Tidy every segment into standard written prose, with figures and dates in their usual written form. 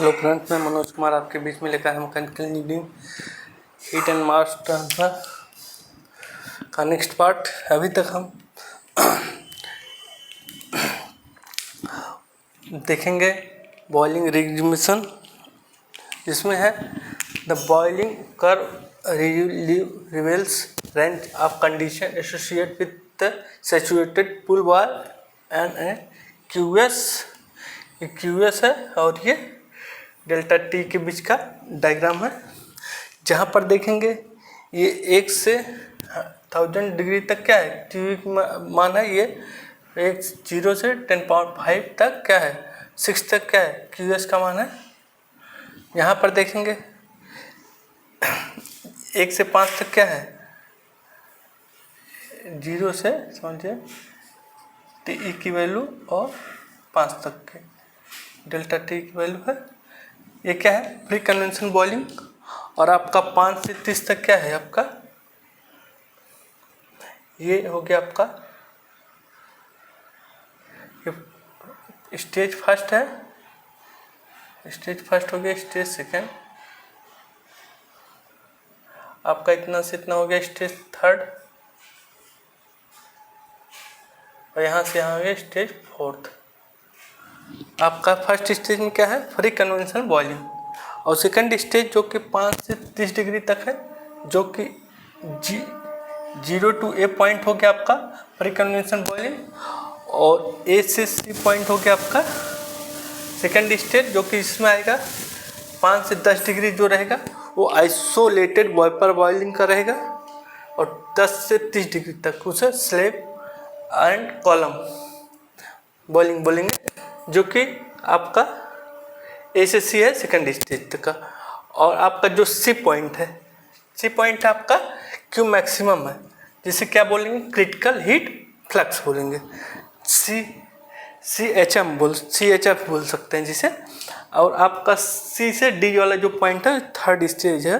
Hello friends, मैं मनोज कुमार आपके बीच में लेकर आया mechanical engineering heat and mass transfer का नेक्स्ट पार्ट। अभी तक हम देखेंगे बॉइलिंग रिज्यूमेशन, जिसमें है the boiling curve reveals range of condition associated with the saturated pool wall and A QS है और ये डेल्टा टी के बीच का डायग्राम है। जहाँ पर देखेंगे ये 1 से 1000 डिग्री तक क्या है क्यूबिक मान है, ये 0 से 10⁵ तक क्या है 6 तक क्या है क्यूएस का मान है। यहाँ पर देखेंगे 1 से 5 तक क्या है 0 से समझिए टी की वैल्यू और 5 तक के डेल्टा टी की वैल्यू है। ये क्या है प्री कन्वेंशन बॉइलिंग। और आपका 5 से 30 तक क्या है आपका, ये हो गया आपका ये स्टेज फर्स्ट है, स्टेज फर्स्ट हो गया, स्टेज सेकेंड आपका इतना से इतना हो गया, स्टेज थर्ड, और यहाँ से यहाँ हो गया स्टेज फोर्थ। आपका फर्स्ट स्टेज में क्या है फ्री कन्वेंशनल बॉइलिंग, और सेकंड स्टेज जो कि 5 से 30 डिग्री तक है, जो कि 0 to A पॉइंट हो गया आपका फ्री कन्वेंशनल बॉइलिंग, और A से C पॉइंट हो गया आपका सेकंड स्टेज, जो कि इसमें आएगा 5 से 10 डिग्री जो रहेगा वो आइसोलेटेड वेपर बॉइलिंग का रहेगा, और 10 से 30 डिग्री तक उसे स्लैब एंड कॉलम बॉइलिंग बोलेंगे, जो कि आपका A से C है सेकंड स्टेज तक का। और आपका जो C पॉइंट है, C पॉइंट आपका Q मैक्सिमम है, जिसे क्या बोलेंगे क्रिटिकल हीट फ्लक्स बोलेंगे, CHM बोल सकते हैं जिसे। और आपका C से D वाला जो पॉइंट है थर्ड स्टेज है,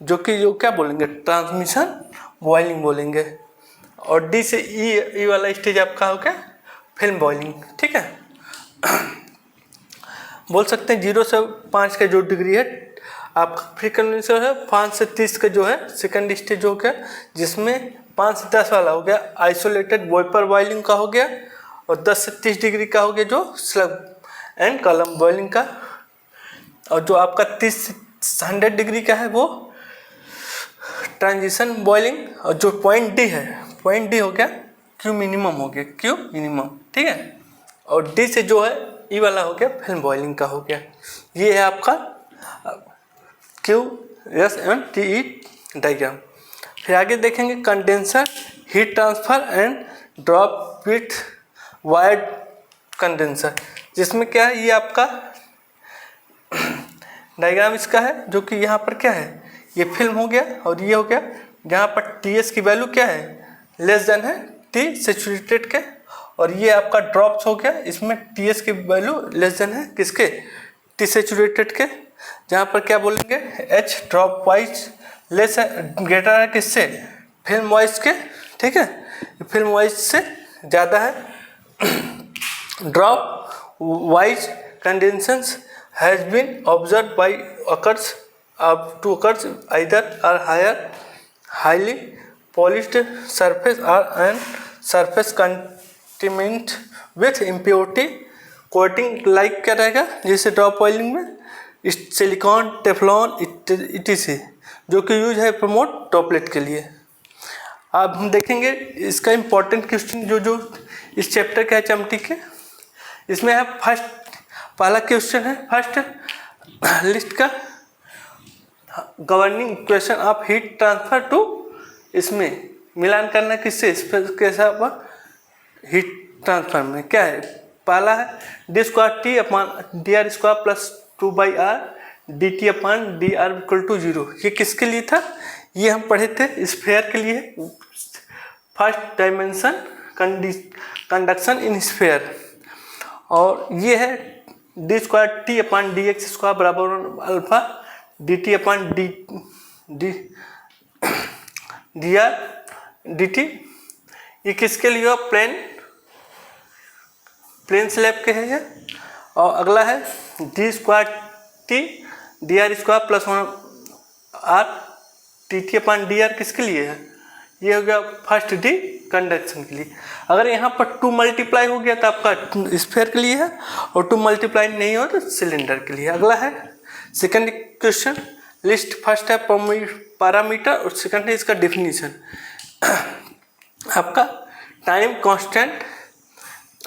जो क्या बोलेंगे ट्रांसमिशन बॉइलिंग बोलेंगे, और D से E वाला स्टेज आपका हो गया फिल्म बॉइलिंग। ठीक है, बोल सकते हैं 0 से 5 का जो डिग्री है आपका फ्री कन्वेंशन है, 5 से 30 का जो है सेकंड स्टेज हो गया, जिसमें 5 से 10 वाला हो गया आइसोलेटेड वेपर बॉइलिंग का हो गया, और 10 से 30 डिग्री का हो गया जो स्लग एंड कॉलम बॉइलिंग का, और जो आपका 30 से 100 डिग्री का है वो ट्रांजिशन बॉइलिंग, और जो पॉइंट डी है पॉइंट डी हो गया क्यू मिनिमम हो गया क्यू मिनिमम। ठीक है, और डी से जो है ई वाला हो गया फिल्म बॉइलिंग का हो गया। ये है आपका Q S and T E diagram. फिर आगे देखेंगे condenser heat transfer and drop with wired condenser, जिसमें क्या है ये आपका डायग्राम इसका है, जो कि यहाँ पर क्या है ये फिल्म हो गया, और ये हो गया जहाँ पर टी एस की वैल्यू क्या है लेस देन है टी सैचुरेटेड के, और ये आपका ड्रॉप्स हो गया, इसमें टी एस की वैल्यू लेस देन है किसके टी सैचुरेटेड के, जहाँ पर क्या बोलेंगे एच ड्रॉप वाइज लेस है ग्रेटर है किससे फिल्म वाइज के। ठीक है, फिल्म वाइज से ज़्यादा है। Dropwise condensation has been observe by occurs either are higher highly polished surface or an surface contaminant with impurity coating like क्या रहेगा जैसे ड्रॉप ऑयलिंग में सिलिकॉन टेफ्लॉन etc, जो कि यूज है प्रमोट टॉपलेट के लिए। अब हम देखेंगे इसका इम्पोर्टेंट क्वेश्चन जो इस चैप्टर का है चमटी के, इसमें है पहला क्वेश्चन है फर्स्ट लिस्ट का governing equation of heat transfer two, इसमें मिलान करना किससे कैसा हीट ट्रांसफर में क्या है, पहला है D square T upon D R square plus 2/r D T upon D R equal to 0। ये किसके लिए था, ये हम पढ़े थे स्फेयर के लिए, first dimension conduction in sphere. और ये है D square T upon D X square बराबर alpha D T upon D R D T, ये किसके लिए हो प्लेन स्लैब के है ये। और अगला है D square T D R square plus 1 R T T upon D R किसके लिए है, ये हो गया फर्स्ट डी कंडक्शन के लिए। अगर यहाँ पर 2 मल्टीप्लाई हो गया तो आपका स्फीयर के लिए है, और 2 मल्टीप्लाई नहीं हो तो सिलेंडर के लिए। अगला है सेकंड क्वेश्चन, लिस्ट फर्स्ट है पैरामीटर और सेकंड है इसका डिफिनीशन। आपका टाइम कांस्टेंट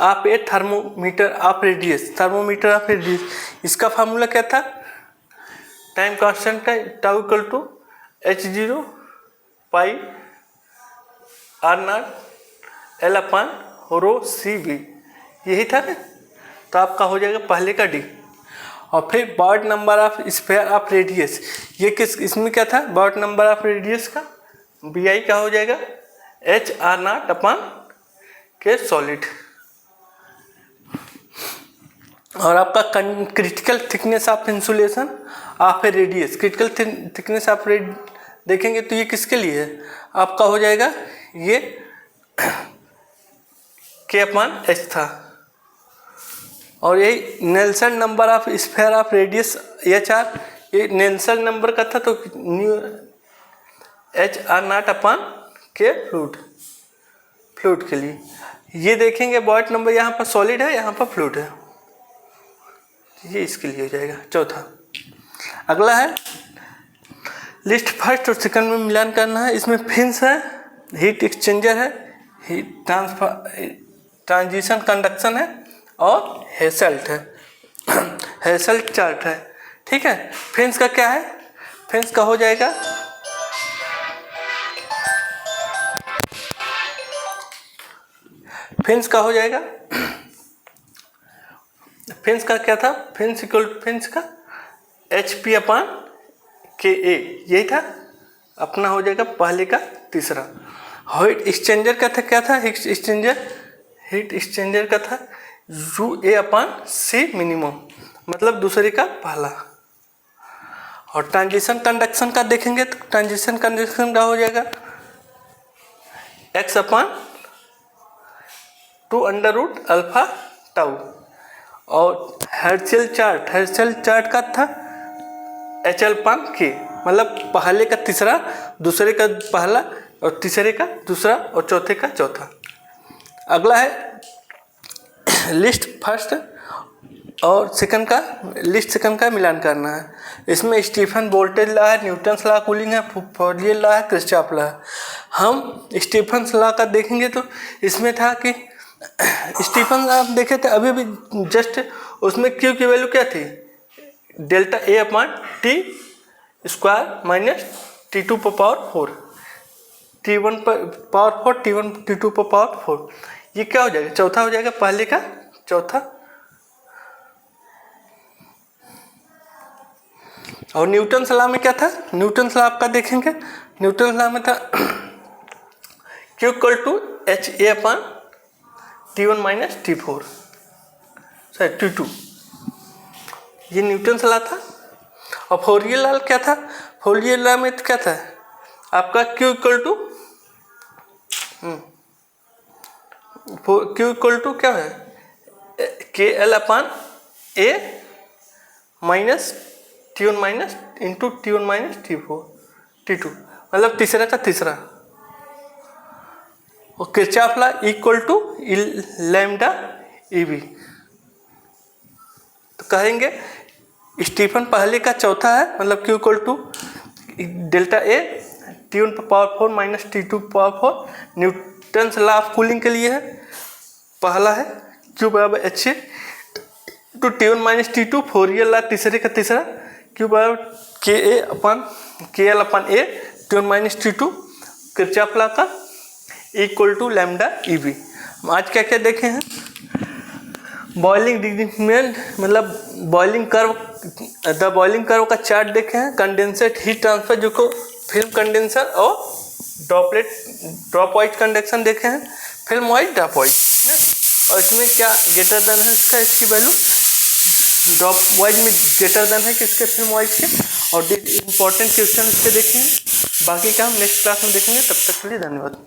आप a thermometer of radius, thermometer of radius, इसका फार्मूला क्या था, टाइम कांस्टेंट का tau equal to H0 pi R naught L upon rho C B, यही था ना। तो आपका हो जाएगा पहले का डी। और फिर Biot number of sphere of radius, ये किस इसमें क्या था, बॉड नंबर ऑफ रेडियस का बी आई क्या हो जाएगा एच आर नॉट अपान के सॉलिड। और आपका critical thickness of insulation of a radius, critical thickness of rad देखेंगे तो ये किसके लिए है, आपका हो जाएगा ये के अपान एच था। और यही Nelson number of sphere of radius H R, ये नेल्सन नंबर का था तो न्यू एच आर नॉट अपान के फ्लूइड के लिए। ये देखेंगे बॉयट नंबर, यहाँ पर सॉलिड है यहाँ पर फ्लूइड है, ये इसके लिए हो जाएगा चौथा। अगला है लिस्ट फर्स्ट और सेकंड में मिलान करना है। इसमें फिन्स है, हीट एक्सचेंजर है, हीट ट्रांजिशन कंडक्शन है और हेसल्ट है, हेसल्ट चार्ट है। ठीक है, फिन्स का क्या है, फिन्स का हो जाएगा फिन्स का हो जाएगा फिन्स का क्या था, फिन्स इक्वल फिन्स का एच पी अपान के ए, यही था अपना हो जाएगा पहले का तीसरा। हीट एक्सचेंजर का था, क्या था हीट एक्सचेंजर का था U A upon C minimum, मतलब दूसरे का पहला। और ट्रांजिशन कंडक्शन का देखेंगे तो ट्रांजिशन कंडक्शन का हो जाएगा एक्स अपान 2 अंडर रूट अल्फा टाउ। और हर्शल चार्ट का था एच एल पान के, मतलब पहले का तीसरा, दूसरे का पहला और तीसरे का दूसरा और चौथे का चौथा। अगला है लिस्ट फर्स्ट और सेकंड का, लिस्ट सेकंड का मिलान करना है। इसमें स्टीफन वोल्टेज लॉ है, न्यूटन्स लॉ कूलिंग है, फॉरियर लॉ है, किरचॉफ लॉ है। हम स्टीफन लॉ का देखेंगे तो इसमें था कि स्टीफन आप देखे थे अभी जस्ट, उसमें क्यू की वैल्यू क्या थी, delta A upon T square minus T two पर पावर 4, T1 पर पावर 4, T2 पर पावर 4। ये क्या हो जाएगा, चौथा हो जाएगा पहले का चौथा। और न्यूटन लॉ में क्या था, न्यूटन लॉ आपका देखेंगे, न्यूटन लॉ में था Q equal to H A upon T1 minus T4 sorry T2, ये न्यूटन लॉ था। और फॉरियर लॉ क्या था, फॉरियर लॉ में क्या था आपका Q इक्वल टू क्या है के L upon A minus T1 minus into T1 minus T2, मतलब तीसरा का तीसरा। और Kirchhoff law equal to lambda EB, तो कहेंगे स्टीफन पहले का चौथा है, मतलब Q equal to delta A T1 पर power 4 minus T2 power 4। Newton's law of cooling के लिए है, पहला है Q बराबर एच ए टू T1 minus T2। Fourier law तीसरे का तीसरा Q बराबर के ए अपान के एल अपान ए T1 minus T2। Kirchhoff law का इक्वल टू लैम्डा ईबी। आज क्या क्या देखे हैं, बॉइलिंग डिग्री मतलब boiling curve, the boiling curve का चार्ट देखे हैं, कंडेंसेट हीट ट्रांसफर जो को फिल्म कंडेंसर और ड्रॉप वाइज कंडक्शन देखे हैं, फिल्म वाइज ड्रॉप वाइज है। और इसमें क्या ग्रेटर देन है इसका, इसकी वैल्यू ड्रॉप वाइज में ग्रेटर देन है किसके, फिल्म वाइज के। और इंपॉर्टेंट क्वेश्चन इसके देखेंगे, बाकी का हम नेक्स्ट क्लास में देखेंगे। तब तक के लिए धन्यवाद।